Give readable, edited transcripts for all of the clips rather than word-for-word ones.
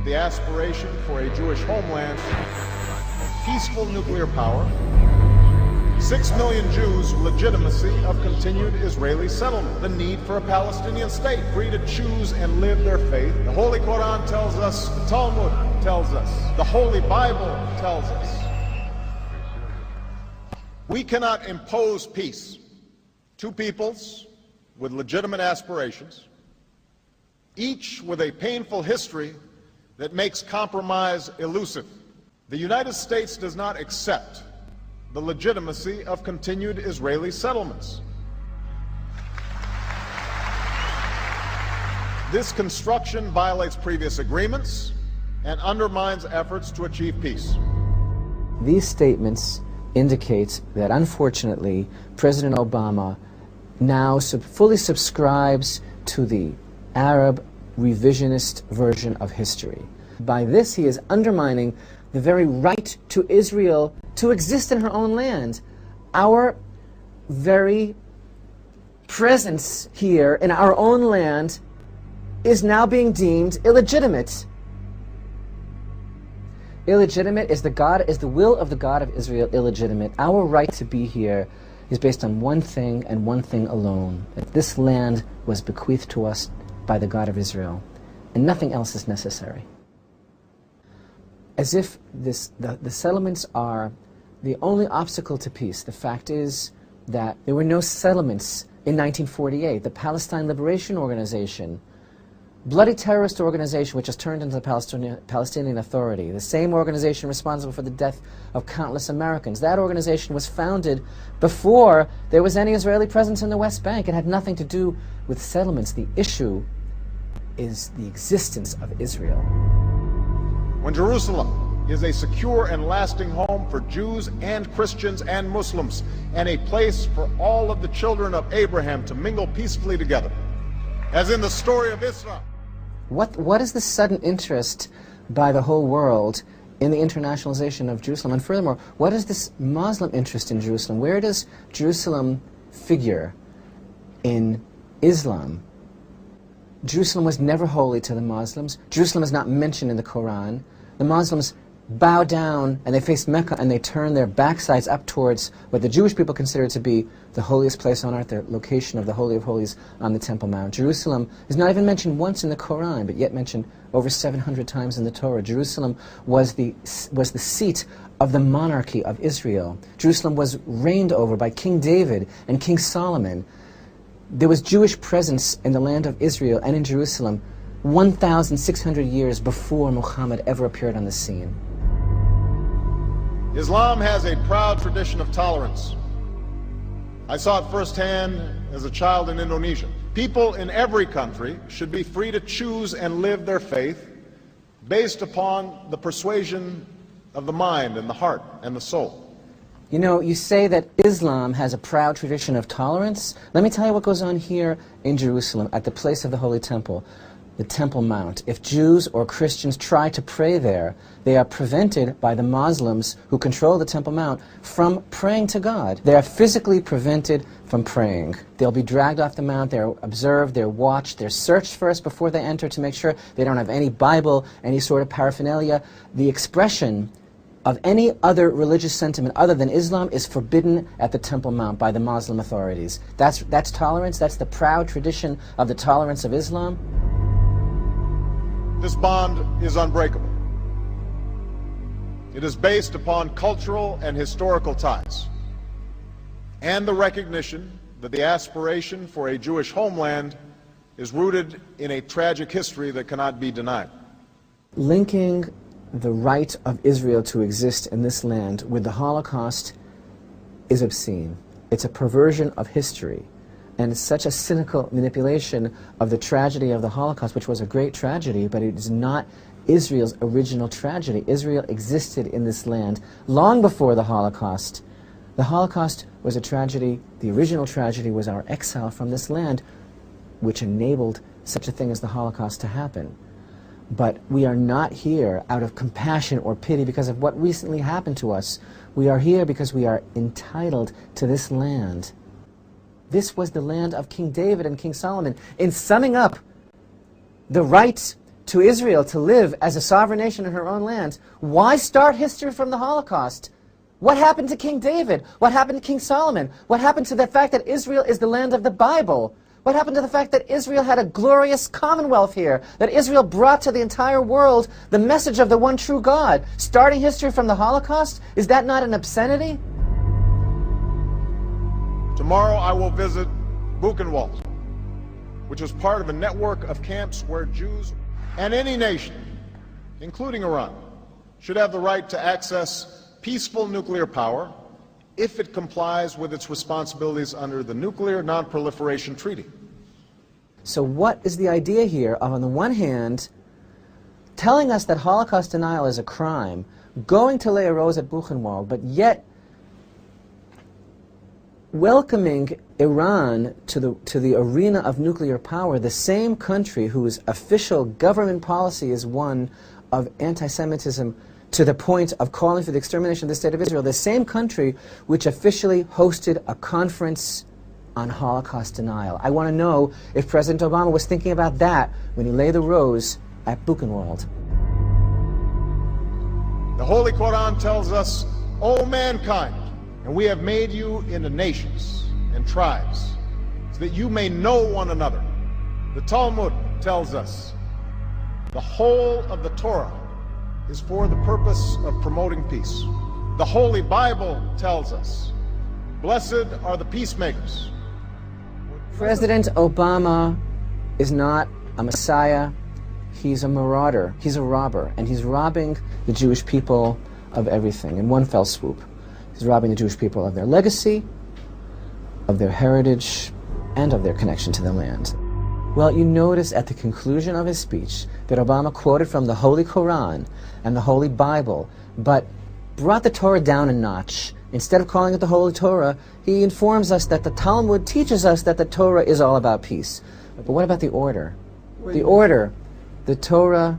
that the aspiration for a Jewish homeland, peaceful nuclear power, 6 million Jews' legitimacy of continued Israeli settlement, the need for a Palestinian state, free to choose and live their faith. The Holy Quran tells us, the Talmud tells us, the Holy Bible tells us. We cannot impose peace. Two peoples with legitimate aspirations, each with a painful history that makes compromise elusive. The United States does not accept the legitimacy of continued Israeli settlements. This construction violates previous agreements and undermines efforts to achieve peace. These statements indicate that, unfortunately, President Obama now fully subscribes to the Arab revisionist version of history. By this, he is undermining the very right to Israel to exist in her own land. Our very presence here in our own land is now being deemed illegitimate. Illegitimate is the will of the God of Israel illegitimate. Our right to be here is based on one thing and one thing alone, that this land was bequeathed to us by the God of Israel, and nothing else is necessary. As if the settlements are the only obstacle to peace. The fact is that there were no settlements in 1948. The Palestine Liberation Organization, bloody terrorist organization which has turned into the Palestinian Authority, the same organization responsible for the death of countless Americans. That organization was founded before there was any Israeli presence in the West Bank. It had nothing to do with settlements. The issue is the existence of Israel. When Jerusalem is a secure and lasting home for Jews and Christians and Muslims, and a place for all of the children of Abraham to mingle peacefully together, as in the story of Islam. What is the sudden interest by the whole world in the internationalization of Jerusalem? And furthermore, what is this Muslim interest in Jerusalem? Where does Jerusalem figure in Islam? Jerusalem was never holy to the Muslims. Jerusalem is not mentioned in the Quran. The Muslims bow down and they face Mecca and they turn their backsides up towards what the Jewish people consider to be the holiest place on earth, the location of the Holy of Holies on the Temple Mount. Jerusalem is not even mentioned once in the Quran, but yet mentioned over 700 times in the Torah. Jerusalem was the seat of the monarchy of Israel. Jerusalem was reigned over by King David and King Solomon. There was Jewish presence in the land of Israel and in Jerusalem 1,600 years before Muhammad ever appeared on the scene. Islam has a proud tradition of tolerance. I saw it firsthand as a child in Indonesia. People in every country should be free to choose and live their faith based upon the persuasion of the mind and the heart and the soul. You know, you say that Islam has a proud tradition of tolerance. Let me tell you what goes on here in Jerusalem at the place of the Holy Temple, the Temple Mount. If Jews or Christians try to pray there, they are prevented by the Muslims who control the Temple Mount from praying to God. They are physically prevented from praying. They'll be dragged off the mount, they're observed, they're watched, they're searched first before they enter to make sure they don't have any Bible, any sort of paraphernalia. The expression of any other religious sentiment other than Islam is forbidden at the Temple Mount by the Muslim authorities. That's tolerance. That's the proud tradition of the tolerance of Islam. This bond is unbreakable. It is based upon cultural and historical ties, and the recognition that the aspiration for a Jewish homeland is rooted in a tragic history that cannot be denied. Linking the right of Israel to exist in this land with the Holocaust is obscene. It's a perversion of history, and it's such a cynical manipulation of the tragedy of the Holocaust, which was a great tragedy, but it is not Israel's original tragedy. Israel existed in this land long before the Holocaust. The Holocaust was a tragedy. The original tragedy was our exile from this land, which enabled such a thing as the Holocaust to happen. But we are not here out of compassion or pity because of what recently happened to us. We are here because we are entitled to this land. This was the land of King David and King Solomon. In summing up the right to Israel to live as a sovereign nation in her own land, why start history from the Holocaust? What happened to King David? What happened to King Solomon? What happened to the fact that Israel is the land of the Bible? What happened to the fact that Israel had a glorious commonwealth here? That Israel brought to the entire world the message of the one true God? Starting history from the Holocaust? Is that not an obscenity? Tomorrow I will visit Buchenwald, which was part of a network of camps where Jews and any nation, including Iran, should have the right to access peaceful nuclear power if it complies with its responsibilities under the Nuclear Non-Proliferation Treaty. So what is the idea here of, on the one hand, telling us that Holocaust denial is a crime, going to lay a rose at Buchenwald, but yet welcoming Iran to the arena of nuclear power, the same country whose official government policy is one of anti-Semitism to the point of calling for the extermination of the State of Israel, the same country which officially hosted a conference on Holocaust denial. I want to know if President Obama was thinking about that when he laid the rose at Buchenwald. The Holy Quran tells us, O mankind, and we have made you into nations and tribes, so that you may know one another. The Talmud tells us the whole of the Torah is for the purpose of promoting peace. The Holy Bible tells us, blessed are the peacemakers. President Obama is not a messiah. He's a marauder. He's a robber. And he's robbing the Jewish people of everything in one fell swoop. He's robbing the Jewish people of their legacy, of their heritage, and of their connection to the land. Well, you notice at the conclusion of his speech that Obama quoted from the Holy Quran and the Holy Bible, but brought the Torah down a notch. Instead of calling it the Holy Torah, he informs us that the Talmud teaches us that the Torah is all about peace. But what about the order? The order, the Torah,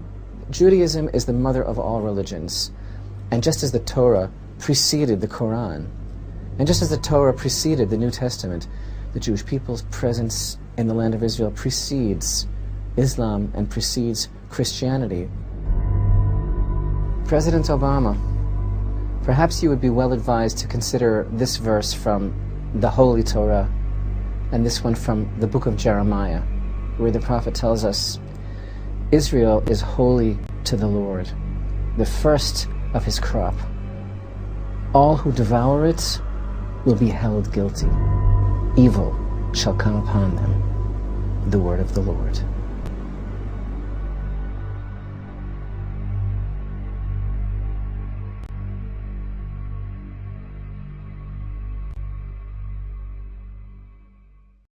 Judaism is the mother of all religions. And just as the Torah preceded the Quran, and just as the Torah preceded the New Testament, the Jewish people's presence in the land of Israel precedes Islam and precedes Christianity. President Obama, perhaps you would be well advised to consider this verse from the Holy Torah and this one from the book of Jeremiah, where the prophet tells us, Israel is holy to the Lord, the first of his crop. All who devour it will be held guilty. Evil shall come upon them. The word of the Lord.